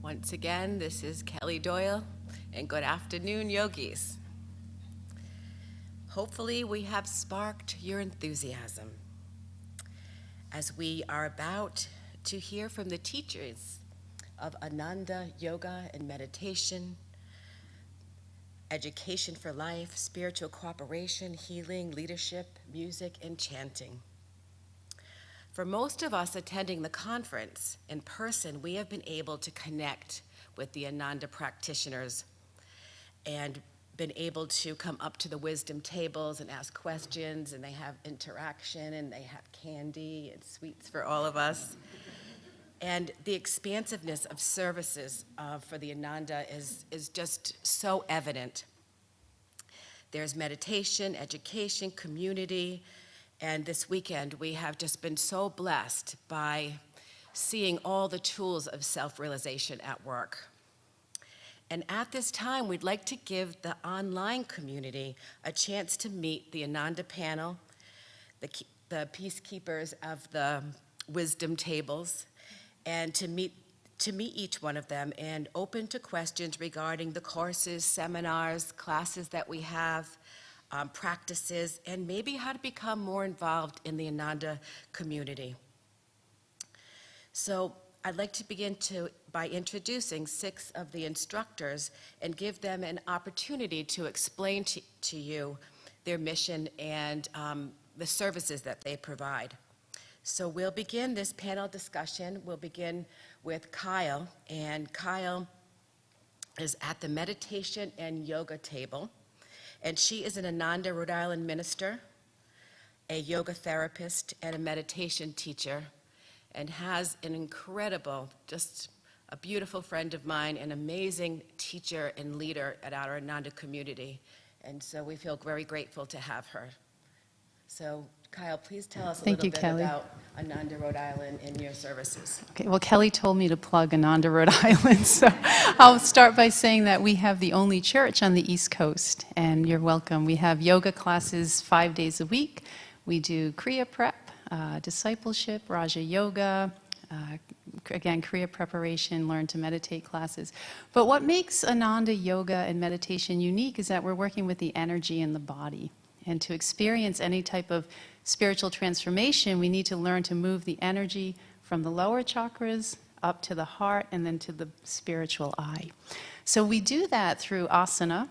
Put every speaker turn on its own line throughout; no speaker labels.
Once again, this is Kelly Doyle, and good afternoon, yogis. Hopefully, we have sparked your enthusiasm as we are about to hear from the teachers of Ananda Yoga and Meditation, Education for Life, Spiritual Cooperation, Healing, Leadership, Music, and Chanting. For most of us attending the conference in person, we have been able to connect with the Ananda practitioners and been able to come up to the wisdom tables and ask questions, and they have interaction, and they have candy and sweets for all of us. And the expansiveness of services for the Ananda is just so evident. There's meditation, education, community, and this weekend we have just been so blessed by seeing all the tools of self-realization at work. And at this time, we'd like to give the online community a chance to meet the Ananda panel, the peacekeepers of the wisdom tables, and to meet each one of them and open to questions regarding the courses, seminars, classes that we have, practices, and maybe how to become more involved in the Ananda community. So I'd like to begin by introducing 6 of the instructors and give them an opportunity to explain to you their mission and the services that they provide. So we'll begin this panel discussion. We'll begin with Kyle, and Kyle is at the meditation and yoga table. And she is an Ananda, Rhode Island minister, a yoga therapist, and a meditation teacher, and has an incredible, just a beautiful friend of mine, an amazing teacher and leader at our Ananda community. And so we feel very grateful to have her. So Kyle, please tell us a little bit about Ananda, Rhode Island and your services.
Okay, well, Kelly told me to plug Ananda, Rhode Island, so I'll start by saying that we have the only church on the East Coast, and you're welcome. We have yoga classes 5 days a week. We do Kriya Prep, discipleship, Raja Yoga, again, Kriya preparation, learn to meditate classes. But what makes Ananda Yoga and meditation unique is that we're working with the energy in the body. And to experience any type of spiritual transformation, we need to learn to move the energy from the lower chakras up to the heart and then to the spiritual eye. So we do that through asana,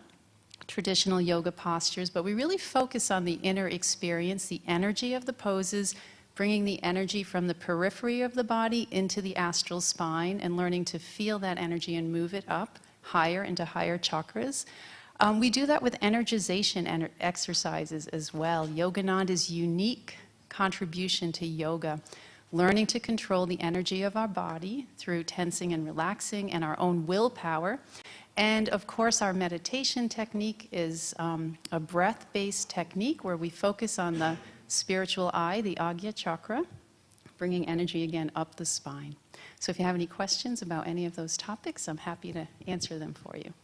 traditional yoga postures, but we really focus on the inner experience, the energy of the poses, bringing the energy from the periphery of the body into the astral spine and learning to feel that energy and move it up higher into higher chakras. We do that with energization exercises as well. Yogananda's unique contribution to yoga, learning to control the energy of our body through tensing and relaxing and our own willpower. And of course, our meditation technique is a breath-based technique where we focus on the spiritual eye, the Agya chakra, bringing energy again up the spine. So if you have any questions about any of those topics, I'm happy to answer them for you.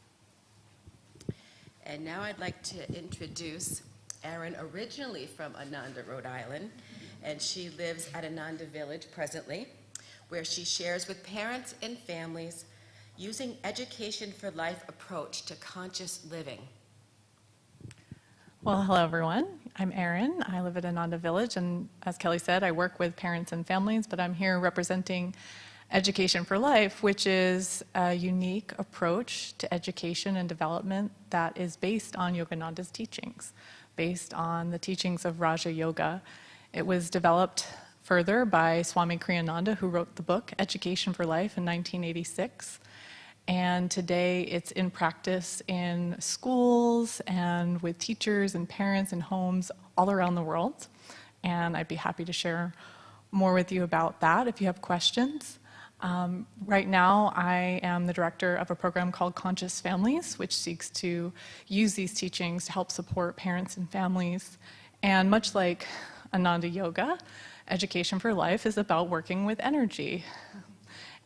And now I'd like to introduce Erin, originally from Ananda, Rhode Island, and she lives at Ananda Village presently, where she shares with parents and families using Education for Life approach to conscious living.
Well, hello everyone. I'm Erin. I live at Ananda Village, and as Kelly said, I work with parents and families, but I'm here representing Education for Life, which is a unique approach to education and development that is based on Yogananda's teachings, based on the teachings of Raja Yoga. It was developed further by Swami Kriyananda, who wrote the book Education for Life in 1986. And today it's in practice in schools and with teachers and parents and homes all around the world. And I'd be happy to share more with you about that if you have questions. Right now, I am the director of a program called Conscious Families, which seeks to use these teachings to help support parents and families. And much like Ananda Yoga, Education for Life is about working with energy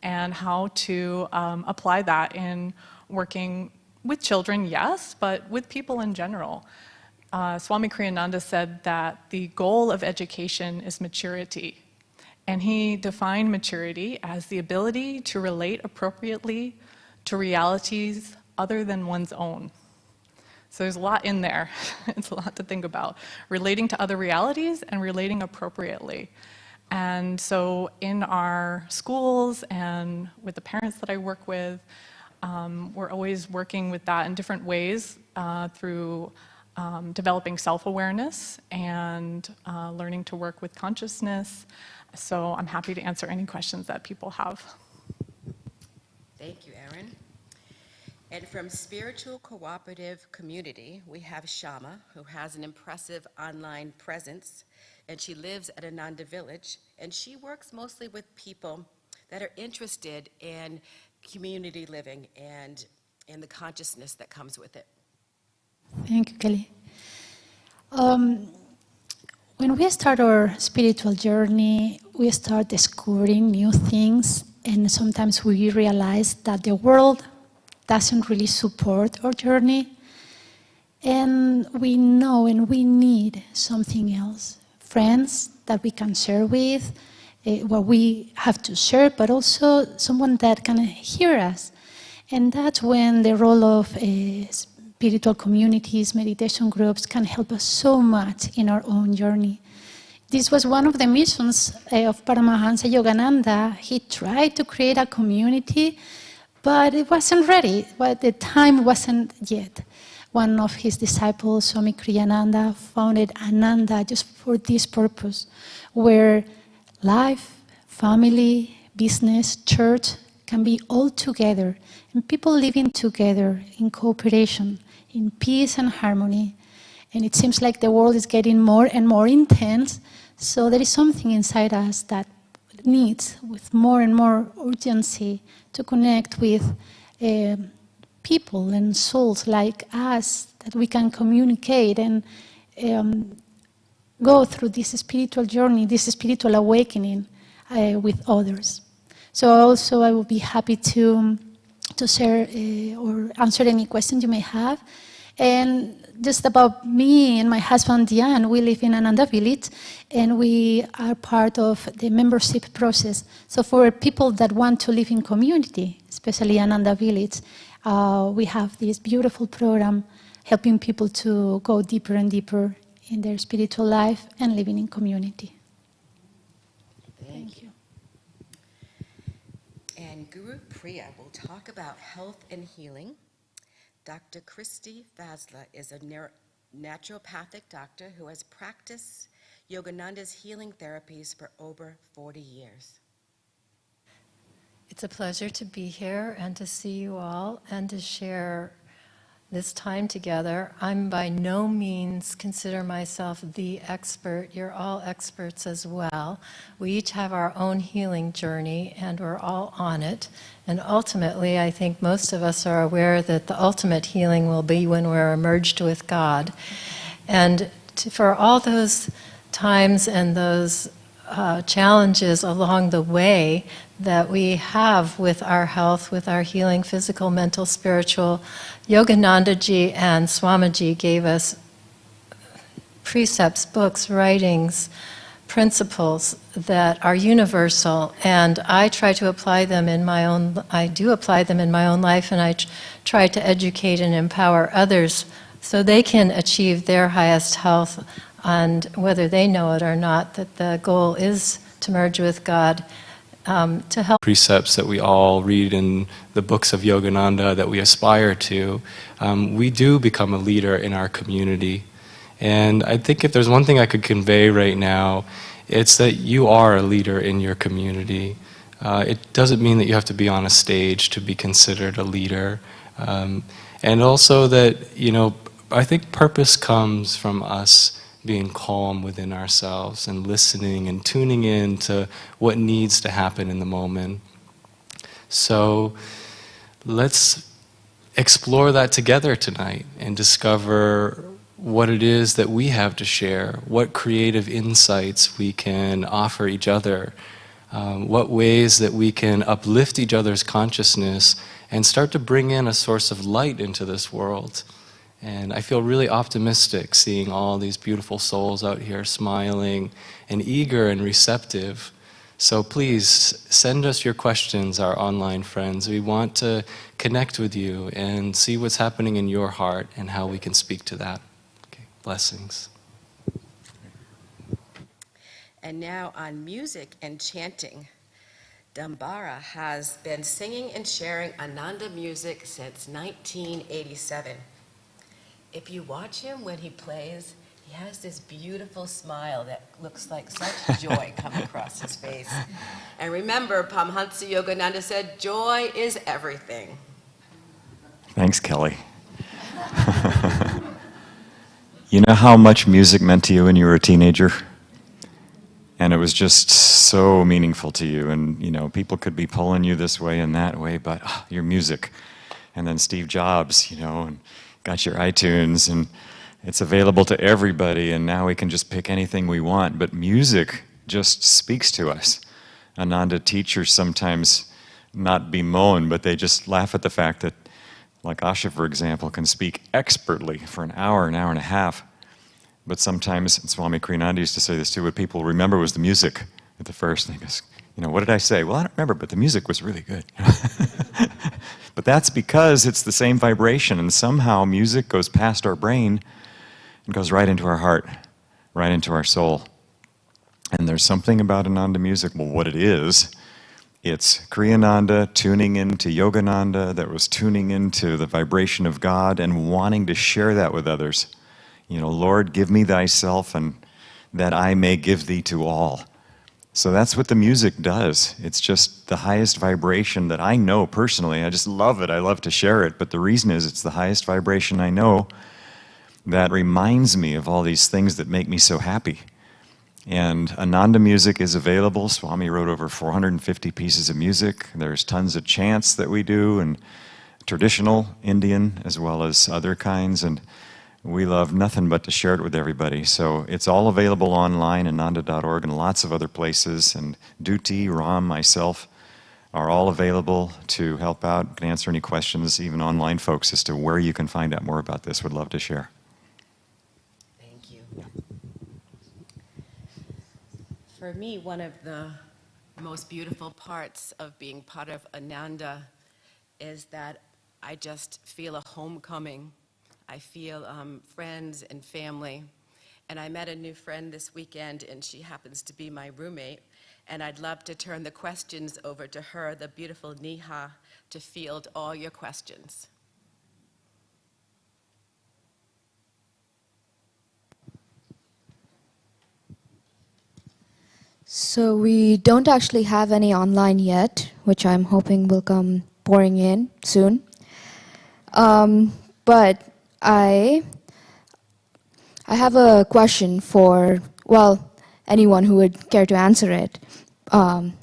and how to apply that in working with children, yes, but with people in general. Swami Kriyananda said that the goal of education is maturity. And he defined maturity as the ability to relate appropriately to realities other than one's own. So there's a lot in there. It's a lot to think about. Relating to other realities and relating appropriately. And so in our schools and with the parents that I work with, we're always working with that in different ways through developing self-awareness and learning to work with consciousness. So I'm happy to answer any questions that people have.
Thank you, Erin. And from Spiritual Cooperative Community, we have Shama, who has an impressive online presence, and she lives at Ananda Village, and she works mostly with people that are interested in community living and in the consciousness that comes with it.
Thank you, Kelly. When we start our spiritual journey, we start discovering new things, and sometimes we realize that the world doesn't really support our journey, and we know and we need something else. Friends that we can share with, what we have to share, but also someone that can hear us. And that's when the role of spiritual communities, meditation groups can help us so much in our own journey. This was one of the missions of Paramahansa Yogananda. He tried to create a community, but it wasn't ready. But the time wasn't yet. One of his disciples, Swami Kriyananda, founded Ananda just for this purpose, where life, family, business, church can be all together, and people living together in cooperation, in peace and harmony. And it seems like the world is getting more and more intense, so there is something inside us that needs, with more and more urgency, to connect with people and souls like us, that we can communicate and go through this spiritual journey, this spiritual awakening with others. So also I will be happy to share or answer any questions you may have. And just about me and my husband Diane, we live in Ananda Village, and we are part of the membership process. So for people that want to live in community, especially Ananda Village, we have this beautiful program helping people to go deeper and deeper in their spiritual life and living in community. Thank you.
And Guru Priya will talk about health and healing. Dr. Christy Fazla is a naturopathic doctor who has practiced Yogananda's healing therapies for over 40 years.
It's a pleasure to be here and to see you all and to share this time together. I'm by no means consider myself the expert. You're all experts as well. We each have our own healing journey and we're all on it. And ultimately, I think most of us are aware that the ultimate healing will be when we're merged with God. And for all those times and those challenges along the way that we have with our health, with our healing, physical, mental, spiritual, Yoganandaji and Swamiji gave us precepts, books, writings, principles that are universal, and I try to apply them in my own, I do apply them in my own life, and I try to educate and empower others so they can achieve their highest health, and whether they know it or not, that the goal is to merge with God, to help.
Precepts that we all read in the books of Yogananda that we aspire to, we do become a leader in our community. And I think if there's one thing I could convey right now, it's that you are a leader in your community. It doesn't mean that you have to be on a stage to be considered a leader. And also that, you know, I think purpose comes from us being calm within ourselves and listening and tuning in to what needs to happen in the moment. So let's explore that together tonight and discover what it is that we have to share, what creative insights we can offer each other, what ways that we can uplift each other's consciousness and start to bring in a source of light into this world. And I feel really optimistic seeing all these beautiful souls out here smiling and eager and receptive So please send us your questions, our online friends. We want to connect with you and see what's happening in your heart and how we can speak to that. Okay. Blessings.
And now on music and chanting, Dambara has been singing and sharing Ananda music since 1987. If you watch him when he plays, he has this beautiful smile that looks like such joy coming across his face. And remember, Paramahansa Yogananda said, joy is everything.
Thanks, Kelly. You know how much music meant to you when you were a teenager? And it was just so meaningful to you. And, you know, people could be pulling you this way and that way, but your music. And then Steve Jobs, you know, and got your iTunes, and it's available to everybody, and now we can just pick anything we want. But music just speaks to us. Ananda teachers sometimes not bemoan, but they just laugh at the fact that, like Asha, for example, can speak expertly for an hour and a half. But sometimes, and Swami Kriyananda used to say this too, what people remember was the music at the first. And he goes, you know, what did I say? Well, I don't remember, but the music was really good. But that's because it's the same vibration, and somehow music goes past our brain and goes right into our heart, right into our soul. And there's something about Ananda music, well, what it is, it's Kriyananda tuning into Yogananda that was tuning into the vibration of God and wanting to share that with others. You know, Lord, give me thyself, and that I may give thee to all. So that's what the music does. It's just the highest vibration that I know personally. I just love it. I love to share it. But the reason is it's the highest vibration I know that reminds me of all these things that make me so happy. And Ananda music is available. Swami wrote over 450 pieces of music. There's tons of chants that we do, and traditional Indian as well as other kinds. And we love nothing but to share it with everybody. So it's all available online, ananda.org, and lots of other places. And Duty, Ram, myself are all available to help out, can answer any questions, even online folks, as to where you can find out more about this. Would love to share.
Thank you. For me, one of the most beautiful parts of being part of Ananda is that I just feel a homecoming. I feel friends and family. And I met a new friend this weekend, and she happens to be my roommate. And I'd love to turn the questions over to her, the beautiful Neha, to field all your questions.
So we don't actually have any online yet, which I'm hoping will come pouring in soon. But I have a question for, well, anyone who would care to answer it.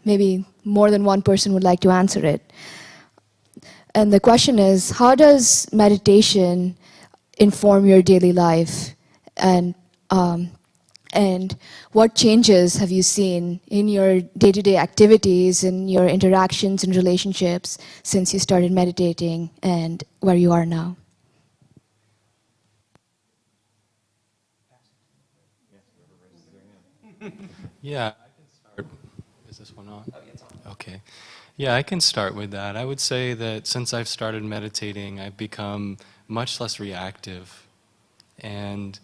Maybe more than one person would like to answer it. And the question is, how does meditation inform your daily life? And what changes have you seen in your day-to-day activities and your interactions and relationships since you started meditating and where you are now?
Yeah, I can start. Is this one on? Okay. Yeah, I can start with that. I would say that since I've started meditating, I've become much less reactive. And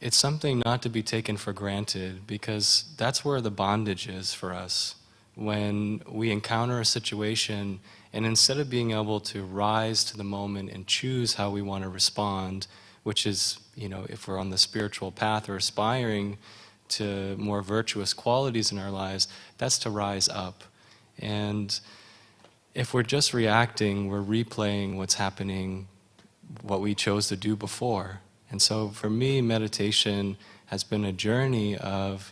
it's something not to be taken for granted, because that's where the bondage is for us. When we encounter a situation, and instead of being able to rise to the moment and choose how we want to respond, which is, you know, if we're on the spiritual path or aspiring to more virtuous qualities in our lives, that's to rise up. And if we're just reacting, we're replaying what's happening, what we chose to do before. And so for me, meditation has been a journey of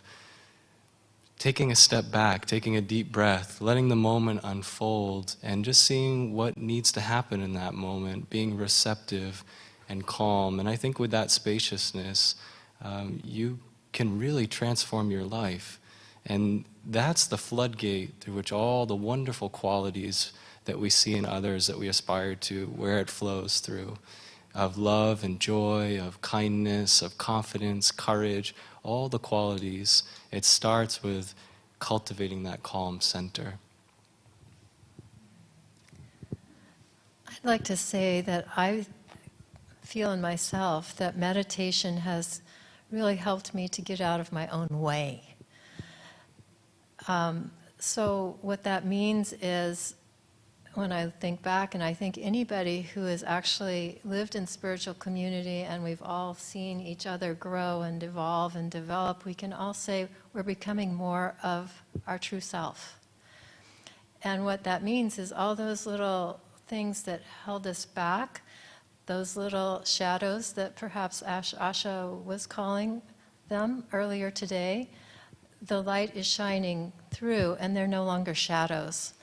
taking a step back, taking a deep breath, letting the moment unfold, and just seeing what needs to happen in that moment, being receptive and calm. And I think with that spaciousness, you can really transform your life. And that's the floodgate through which all the wonderful qualities that we see in others that we aspire to, where it flows through, of love and joy, of kindness, of confidence, courage, all the qualities. It starts with cultivating that calm center.
I'd like to say that I feel in myself that meditation has really helped me to get out of my own way. So what that means is, when I think back, and I think anybody who has actually lived in spiritual community and we've all seen each other grow and evolve and develop, we can all say we're becoming more of our true self. And what that means is all those little things that held us back, those little shadows that perhaps Asha was calling them earlier today, the light is shining through and they're no longer shadows.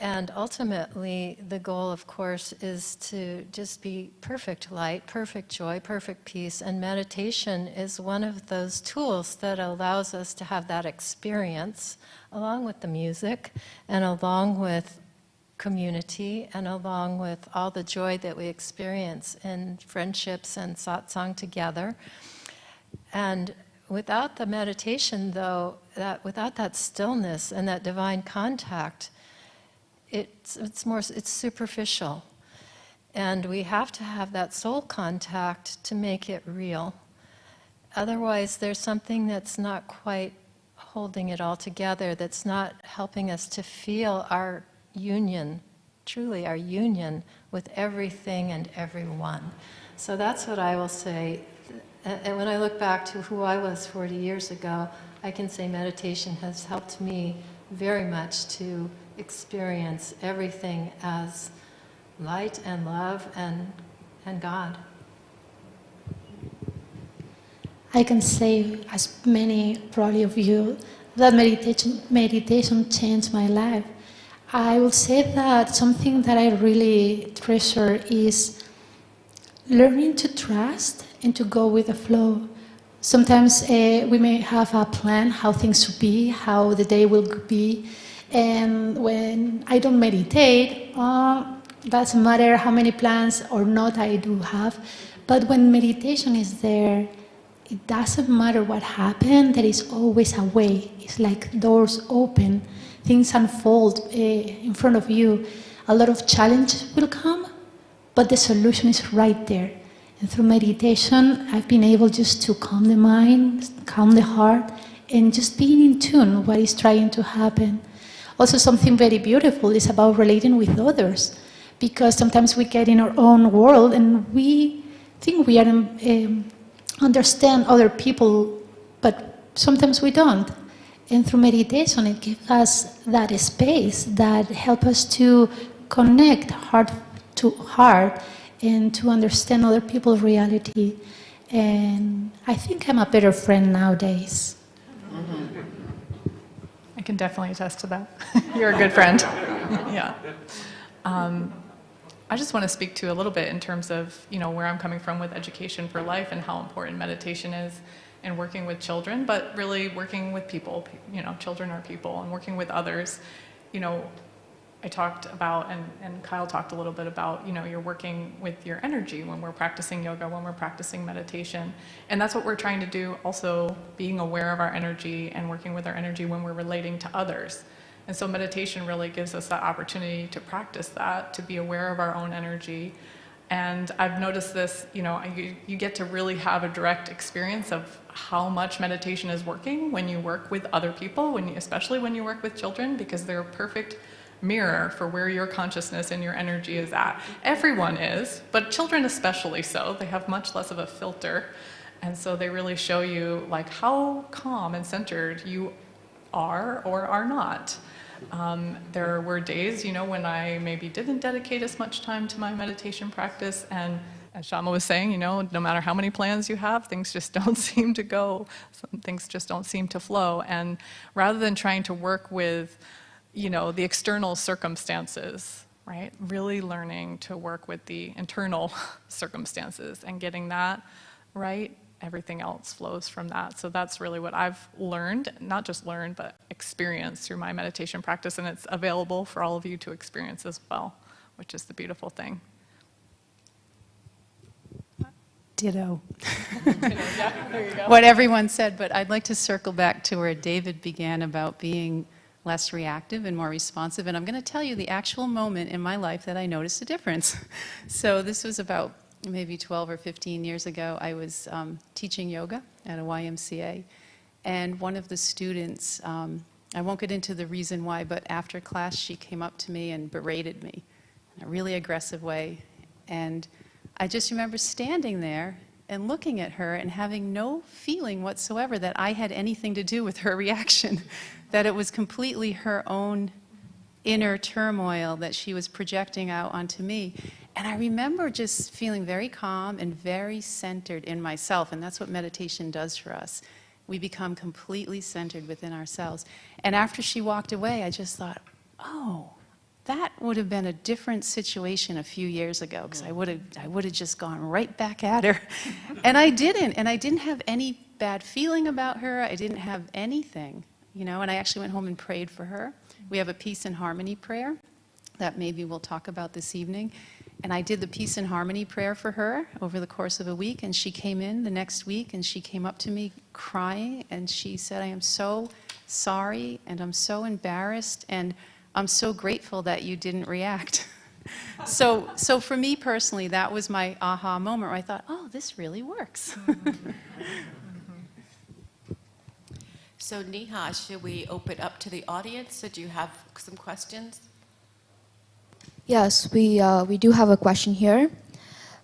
And ultimately, the goal, of course, is to just be perfect light, perfect joy, perfect peace. And meditation is one of those tools that allows us to have that experience, along with the music, and along with community, and along with all the joy that we experience in friendships and satsang together. And without the meditation, though, without that stillness and that divine contact, it's superficial, and we have to have that soul contact to make it real. Otherwise, there's something that's not quite holding it all together, that's not helping us to feel our union, truly our union with everything and everyone. So that's what I will say. And when I look back to who I was 40 years ago, I can say meditation has helped me very much to experience everything as light and love and God.
I can say, as many probably of you, that meditation changed my life. I will say that something that I really treasure is learning to trust and to go with the flow. Sometimes we may have a plan how things should be, how the day will be, and when I don't meditate, doesn't matter how many plans or not I do have, but when meditation is there, it doesn't matter what happened, there is always a way. It's like doors open, things unfold in front of you. A lot of challenge will come, but the solution is right there. And through meditation, I've been able just to calm the mind, calm the heart, and just being in tune with what is trying to happen. Also, something very beautiful is about relating with others, because sometimes we get in our own world and we think we understand other people, but sometimes we don't. And through meditation, it gives us that space that helps us to connect heart to heart and to understand other people's reality. And I think I'm a better friend nowadays.
I can definitely attest to that. You're a good friend. Yeah. I just want to speak to a little bit in terms of, where I'm coming from with Education for Life and how important meditation is in working with children, but really working with people. Children are people, and working with others. I talked about, and Kyle talked a little bit about, you're working with your energy when we're practicing yoga, when we're practicing meditation. And that's what we're trying to do, also being aware of our energy and working with our energy when we're relating to others. And so meditation really gives us that opportunity to practice that, to be aware of our own energy. And I've noticed this, you get to really have a direct experience of how much meditation is working when you work with other people, especially when you work with children, because they're a perfect mirror for where your consciousness and your energy is at. Everyone is, but children especially so. They have much less of a filter. And so they really show you how calm and centered you are or are not. There were days, when I maybe didn't dedicate as much time to my meditation practice, and as Shama was saying, no matter how many plans you have, things just don't seem to go. Some things just don't seem to flow. And rather than trying to work with, the external circumstances, right? Really learning to work with the internal circumstances and getting that right, everything else flows from that. So that's really what I've learned, not just learned, but experienced through my meditation practice, and it's available for all of you to experience as well, which is the beautiful thing.
Ditto. What everyone said, but I'd like to circle back to where David began about being less reactive and more responsive. And I'm going to tell you the actual moment in my life that I noticed a difference. So this was about maybe 12 or 15 years ago. I was teaching yoga at a YMCA. And one of the students, I won't get into the reason why, but after class she came up to me and berated me in a really aggressive way. And I just remember standing there and looking at her and having no feeling whatsoever that I had anything to do with her reaction, that it was completely her own inner turmoil that she was projecting out onto me. And I remember just feeling very calm and very centered in myself, and that's what meditation does for us. We become completely centered within ourselves. And after she walked away, I just thought, oh, that would have been a different situation a few years ago, because I would have just gone right back at her. And I didn't have any bad feeling about her. I didn't have anything, you know, and I actually went home and prayed for her. We have a peace and harmony prayer that maybe we'll talk about this evening. And I did the peace and harmony prayer for her over the course of a week, and she came in the next week and she came up to me crying and she said, I am so sorry and I'm so embarrassed and I'm so grateful that you didn't react. So for me personally, that was my aha moment where I thought, oh, this really works.
So Neha, should we open up to the audience? So do you have some questions?
Yes, we do have a question here.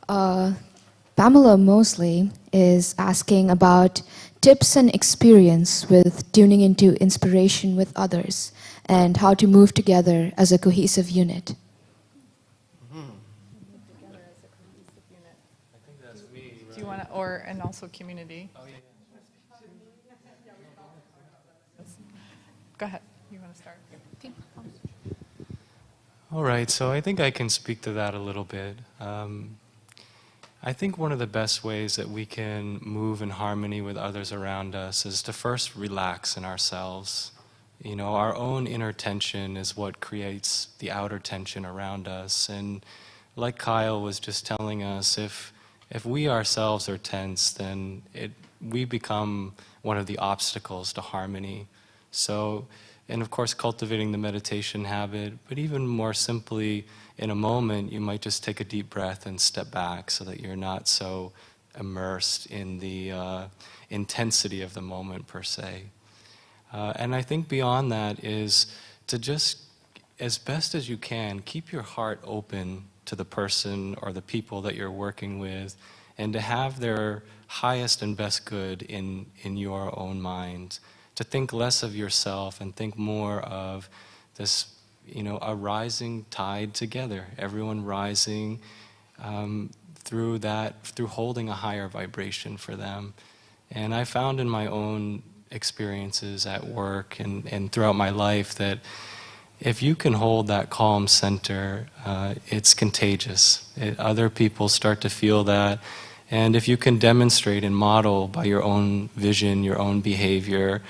Pamela Mosley is asking about tips and experience with tuning into inspiration with others and how to move together as a cohesive unit.
Do you want to, and also community? Oh, yeah. Go ahead. You want to start?
All right, so I think I can speak to that a little bit. I think one of the best ways that we can move in harmony with others around us is to first relax in ourselves. You know, our own inner tension is what creates the outer tension around us. And like Kyle was just telling us, if we ourselves are tense, then we become one of the obstacles to harmony. So, and of course, cultivating the meditation habit, but even more simply, in a moment, you might just take a deep breath and step back so that you're not so immersed in the intensity of the moment, per se. And I think beyond that is to just, as best as you can, keep your heart open to the person or the people that you're working with, and to have their highest and best good in your own mind. To think less of yourself and think more of this, you know, a rising tide together, everyone rising through holding a higher vibration for them. And I found in my own experiences at work and throughout my life that if you can hold that calm center, it's contagious. Other people start to feel that. And if you can demonstrate and model by your own vision, your own behavior,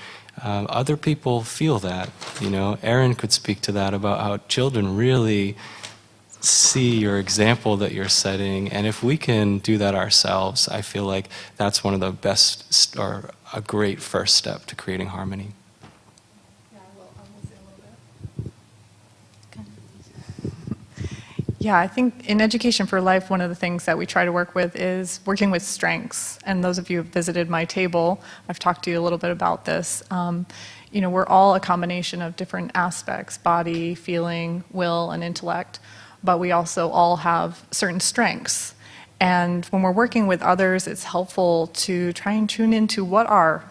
other people feel that. You know, Aaron could speak to that about how children really see your example that you're setting, and if we can do that ourselves, I feel like that's one of the best, or a great first step to creating harmony.
Yeah, I think in Education for Life, one of the things that we try to work with is working with strengths. And those of you who have visited my table, I've talked to you a little bit about this. You know, we're all a combination of different aspects, body, feeling, will, and intellect, but we also all have certain strengths. And when we're working with others, it's helpful to try and tune into what are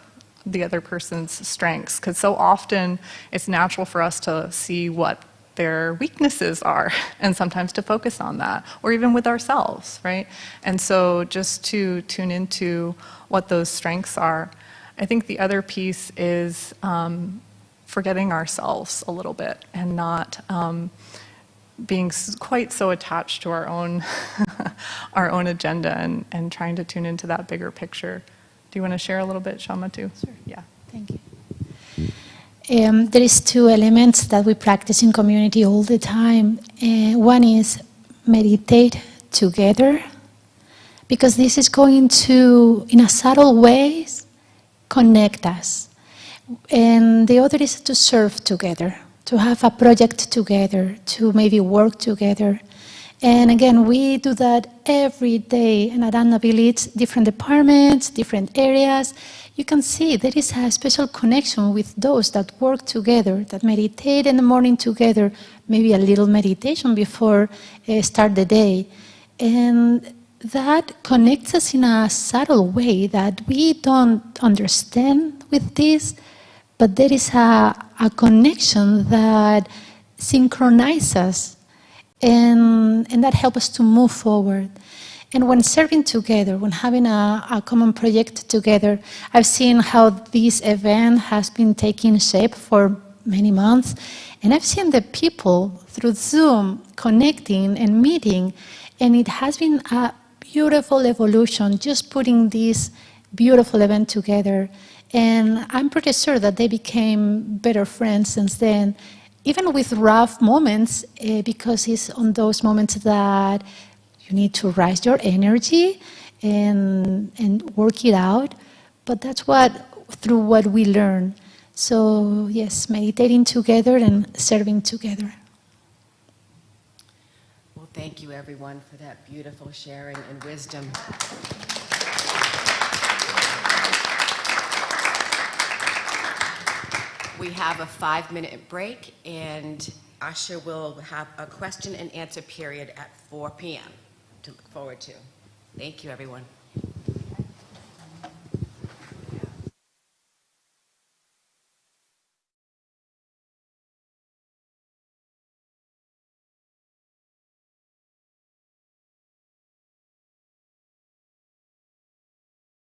the other person's strengths, because so often it's natural for us to see what their weaknesses are, and sometimes to focus on that, or even with ourselves, right? And so just to tune into what those strengths are. I think the other piece is forgetting ourselves a little bit and not being quite so attached to our own our own agenda, and trying to tune into that bigger picture. Do you want to share a little bit, Shama, too?
Sure.
Yeah.
Thank you. There is two elements that we practice in community all the time. One is meditate together, because this is going to, in a subtle ways, connect us. And the other is to serve together, to have a project together, to maybe work together. And again, we do that every day. And at Anna Village, different departments, different areas, you can see there is a special connection with those that work together, that meditate in the morning together, maybe a little meditation before start the day. And that connects us in a subtle way that we don't understand with this, but there is a connection that synchronizes us, and that helps us to move forward. And when serving together, when having a common project together, I've seen how this event has been taking shape for many months, and I've seen the people through Zoom connecting and meeting, and it has been a beautiful evolution, just putting this beautiful event together. And I'm pretty sure that they became better friends since then, even with rough moments, because it's on those moments that you need to raise your energy and work it out. But that's through what we learn. So yes, meditating together and serving together.
Well, thank you everyone for that beautiful sharing and wisdom. We have a 5-minute break, and Usher will have a question and answer period at 4 p.m. to look forward to. Thank you, everyone.